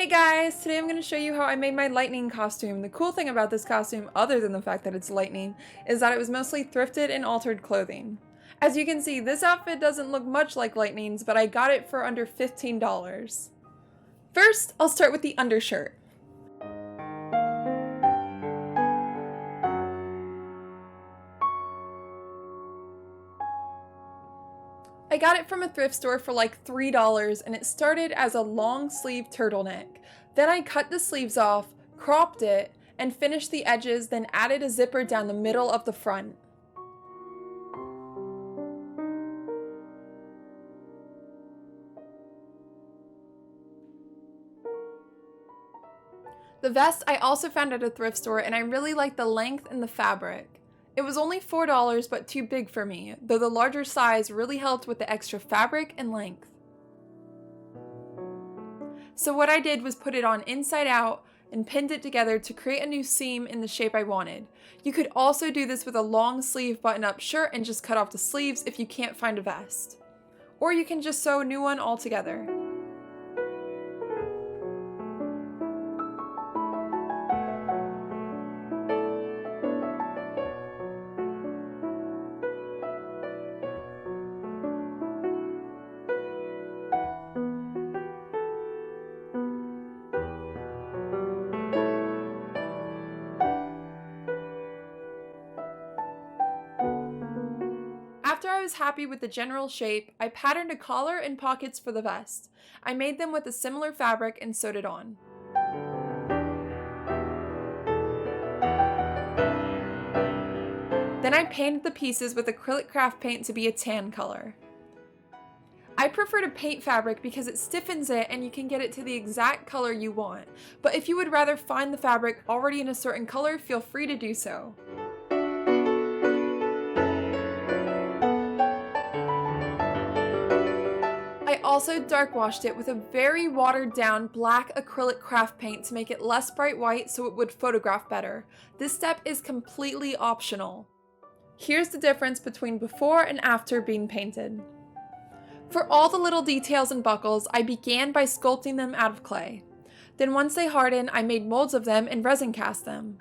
Hey guys, today I'm going to show you how I made my lightning costume. The cool thing about this costume, other than the fact that it's lightning, is that it was mostly thrifted and altered clothing. As you can see, this outfit doesn't look much like lightning's, but I got it for under $15. First, I'll start with the undershirt. I got it from a thrift store for like $3 and it started as a long sleeve turtleneck. Then I cut the sleeves off, cropped it, and finished the edges, then added a zipper down the middle of the front. The vest I also found at a thrift store and I really liked the length and the fabric. It was only $4 but too big for me, though the larger size really helped with the extra fabric and length. So what I did was put it on inside out and pinned it together to create a new seam in the shape I wanted. You could also do this with a long sleeve button-up shirt and just cut off the sleeves if you can't find a vest. Or you can just sew a new one altogether. After I was happy with the general shape, I patterned a collar and pockets for the vest. I made them with a similar fabric and sewed it on. Then I painted the pieces with acrylic craft paint to be a tan color. I prefer to paint fabric because it stiffens it and you can get it to the exact color you want. But if you would rather find the fabric already in a certain color, feel free to do so. I also dark washed it with a very watered down black acrylic craft paint to make it less bright white so it would photograph better. This step is completely optional. Here's the difference between before and after being painted. For all the little details and buckles, I began by sculpting them out of clay. Then once they hardened, I made molds of them and resin cast them.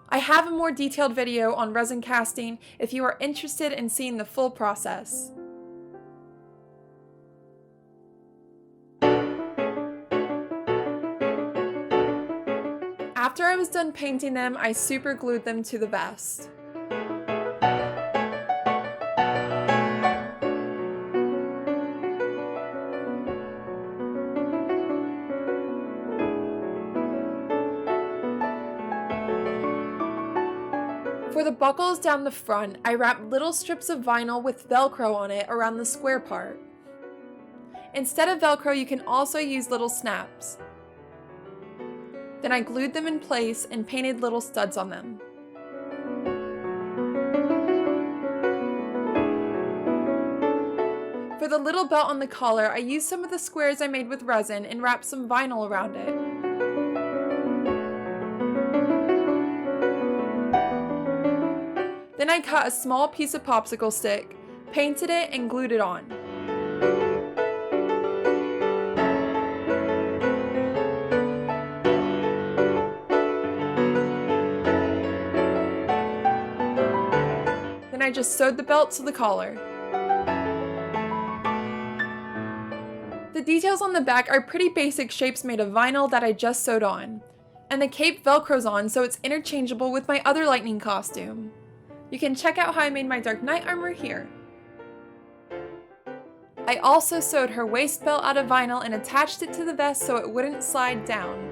I have a more detailed video on resin casting if you are interested in seeing the full process. After I was done painting them, I super glued them to the vest. For the buckles down the front, I wrapped little strips of vinyl with velcro on it around the square part. Instead of velcro, you can also use little snaps. Then I glued them in place and painted little studs on them. For the little belt on the collar, I used some of the squares I made with resin and wrapped some vinyl around it. Then I cut a small piece of popsicle stick, painted it, and glued it on. Then I just sewed the belt to the collar. The details on the back are pretty basic shapes made of vinyl that I just sewed on. And the cape velcros on so it's interchangeable with my other lightning costume. You can check out how I made my Dark Knight armor here. I also sewed her waist belt out of vinyl and attached it to the vest so it wouldn't slide down.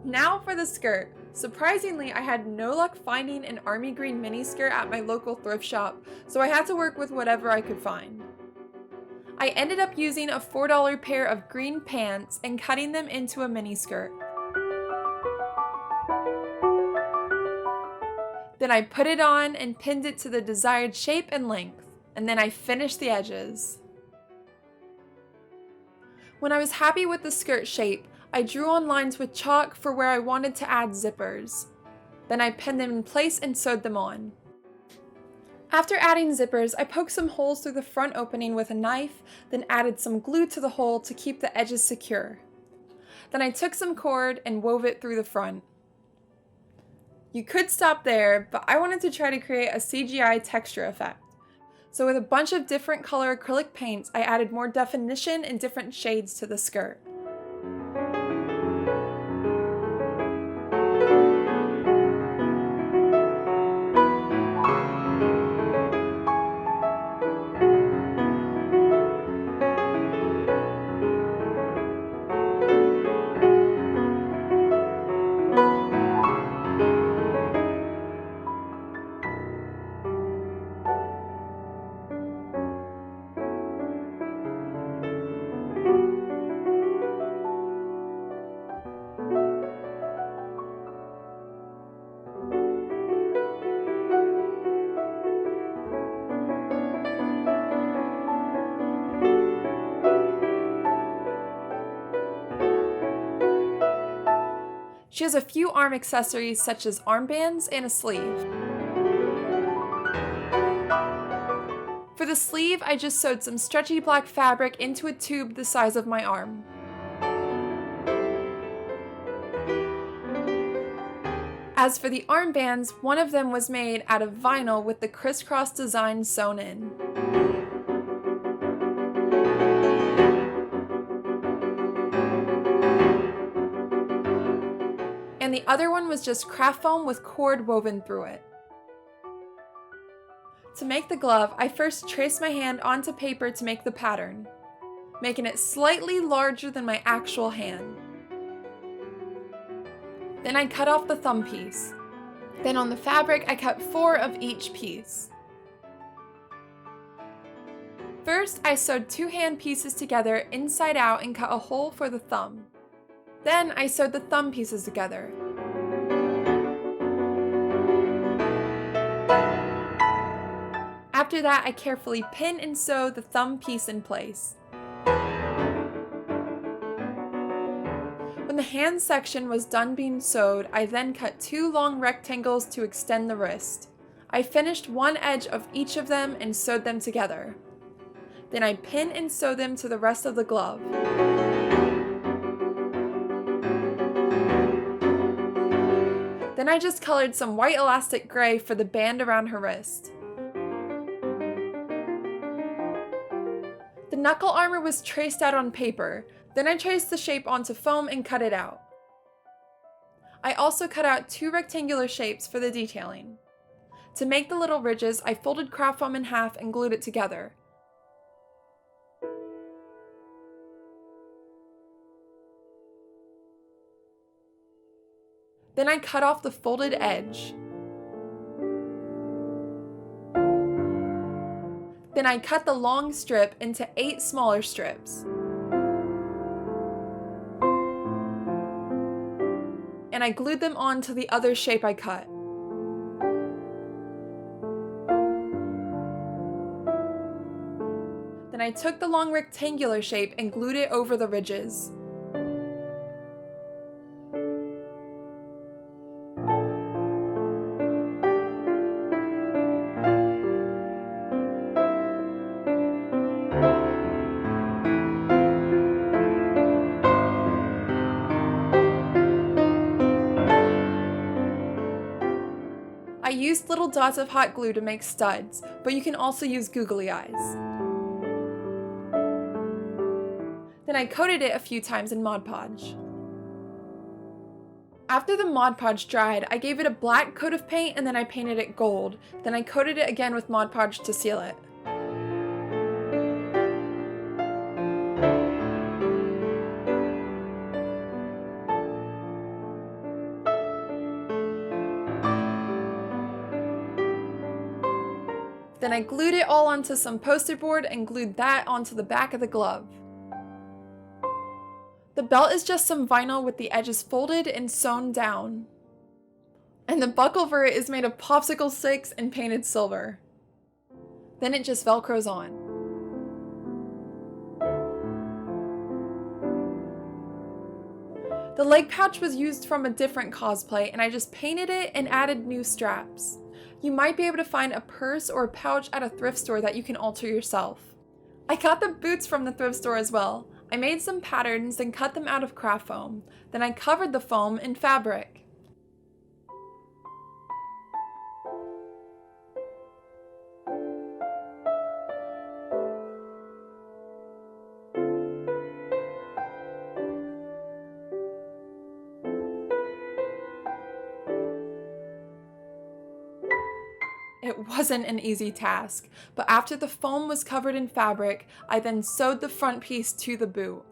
Now for the skirt. Surprisingly, I had no luck finding an army green mini skirt at my local thrift shop, so I had to work with whatever I could find. I ended up using a $4 pair of green pants and cutting them into a mini skirt. Then I put it on and pinned it to the desired shape and length, and then I finished the edges. When I was happy with the skirt shape, I drew on lines with chalk for where I wanted to add zippers. Then I pinned them in place and sewed them on. After adding zippers, I poked some holes through the front opening with a knife, then added some glue to the hole to keep the edges secure. Then I took some cord and wove it through the front. You could stop there, but I wanted to try to create a CGI texture effect. So with a bunch of different color acrylic paints, I added more definition and different shades to the skirt. She has a few arm accessories such as armbands and a sleeve. For the sleeve, I just sewed some stretchy black fabric into a tube the size of my arm. As for the armbands, one of them was made out of vinyl with the crisscross design sewn in. And the other one was just craft foam with cord woven through it. To make the glove, I first traced my hand onto paper to make the pattern, making it slightly larger than my actual hand. Then I cut off the thumb piece. Then on the fabric, I cut 4 of each piece. First, I sewed 2 hand pieces together inside out and cut a hole for the thumb. Then I sewed the thumb pieces together. After that, I carefully pin and sew the thumb piece in place. When the hand section was done being sewed, I then cut 2 long rectangles to extend the wrist. I finished one edge of each of them and sewed them together. Then I pin and sew them to the rest of the glove. Then I just colored some white elastic gray for the band around her wrist. The knuckle armor was traced out on paper, then I traced the shape onto foam and cut it out. I also cut out 2 rectangular shapes for the detailing. To make the little ridges, I folded craft foam in half and glued it together. Then I cut off the folded edge. Then I cut the long strip into 8 smaller strips. And I glued them on to the other shape I cut. Then I took the long rectangular shape and glued it over the ridges. I used little dots of hot glue to make studs, but you can also use googly eyes. Then I coated it a few times in Mod Podge. After the Mod Podge dried, I gave it a black coat of paint and then I painted it gold. Then I coated it again with Mod Podge to seal it. Then I glued it all onto some poster board and glued that onto the back of the glove. The belt is just some vinyl with the edges folded and sewn down. And the buckle for it is made of popsicle sticks and painted silver. Then it just velcros on. The leg pouch was used from a different cosplay and I just painted it and added new straps. You might be able to find a purse or a pouch at a thrift store that you can alter yourself. I got the boots from the thrift store as well. I made some patterns and cut them out of craft foam. Then I covered the foam in fabric. It wasn't an easy task, but after the foam was covered in fabric, I then sewed the front piece to the boot.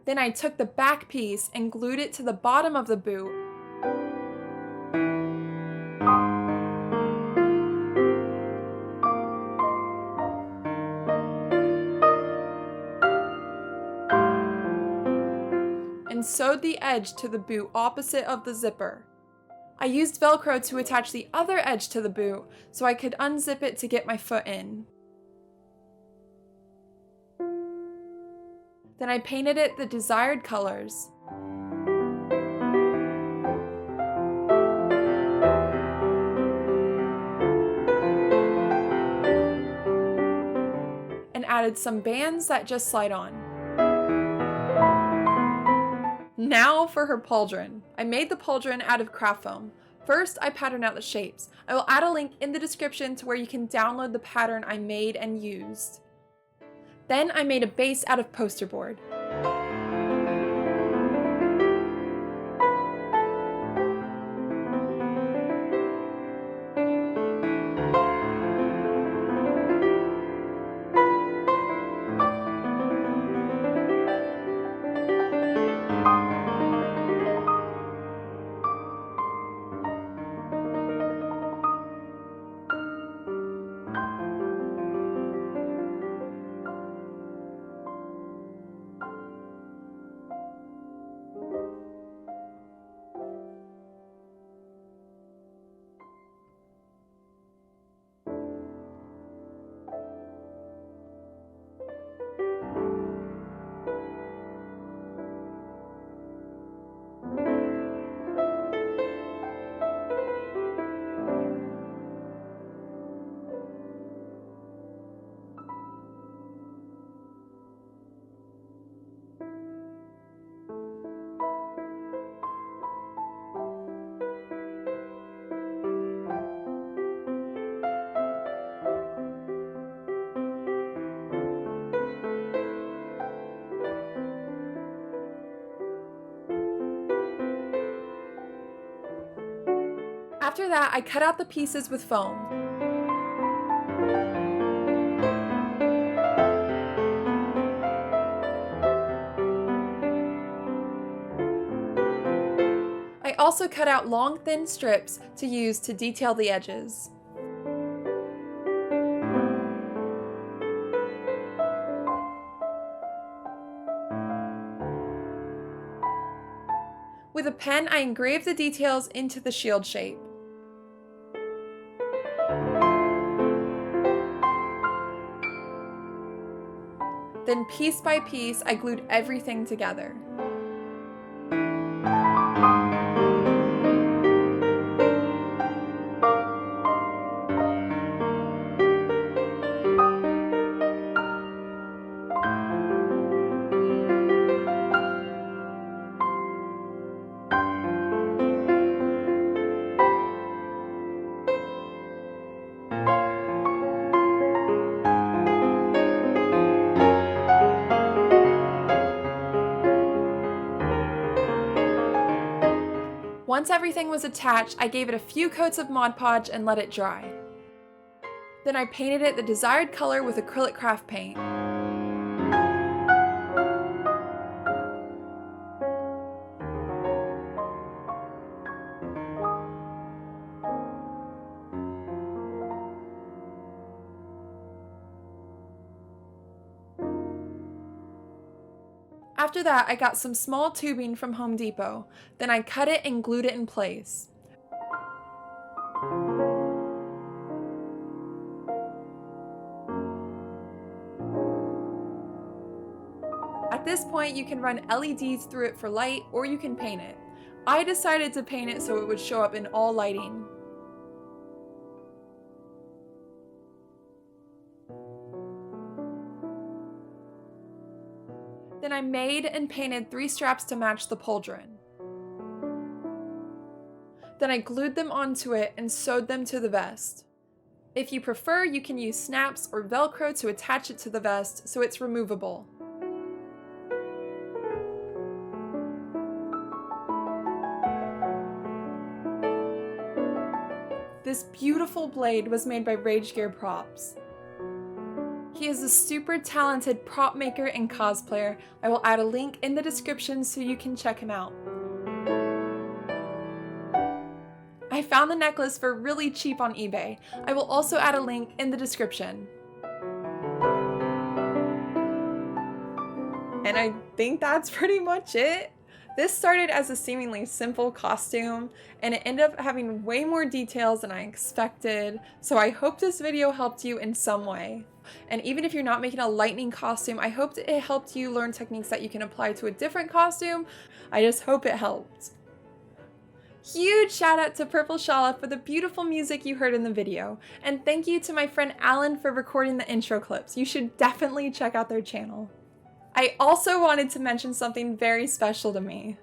Then I took the back piece and glued it to the bottom of the boot. And sewed the edge to the boot opposite of the zipper. I used Velcro to attach the other edge to the boot so I could unzip it to get my foot in. Then I painted it the desired colors. And added some bands that just slide on. Now for her pauldron. I made the pauldron out of craft foam. First, I patterned out the shapes. I will add a link in the description to where you can download the pattern I made and used. Then I made a base out of poster board. After that, I cut out the pieces with foam. I also cut out long, thin strips to use to detail the edges. With a pen, I engraved the details into the shield shape. Then piece by piece, I glued everything together. Once everything was attached, I gave it a few coats of Mod Podge and let it dry. Then I painted it the desired color with acrylic craft paint. After that, I got some small tubing from Home Depot. Then I cut it and glued it in place. At this point, you can run LEDs through it for light, or you can paint it. I decided to paint it so it would show up in all lighting. Then I made and painted 3 straps to match the pauldron. Then I glued them onto it and sewed them to the vest. If you prefer, you can use snaps or velcro to attach it to the vest so it's removable. This beautiful blade was made by Rage Gear Props. He is a super talented prop maker and cosplayer. I will add a link in the description so you can check him out. I found the necklace for really cheap on eBay. I will also add a link in the description. And I think that's pretty much it. This started as a seemingly simple costume, and it ended up having way more details than I expected, so I hope this video helped you in some way. And even if you're not making a lightning costume, I hope it helped you learn techniques that you can apply to a different costume. I just hope it helped. Huge shout out to Purple Shala for the beautiful music you heard in the video, and thank you to my friend Alan for recording the intro clips. You should definitely check out their channel. I also wanted to mention something very special to me.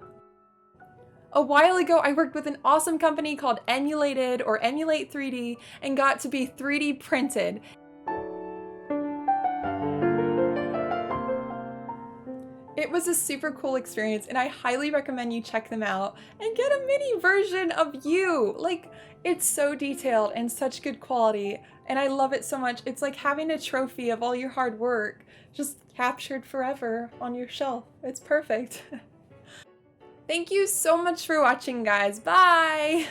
A while ago, I worked with an awesome company called Emulated or Emulate 3D and got to be 3D printed. It was a super cool experience, and I highly recommend you check them out and get a mini version of you. Like, it's so detailed and such good quality, and I love it so much. It's like having a trophy of all your hard work just captured forever on your shelf. It's perfect. Thank you so much for watching, guys. Bye!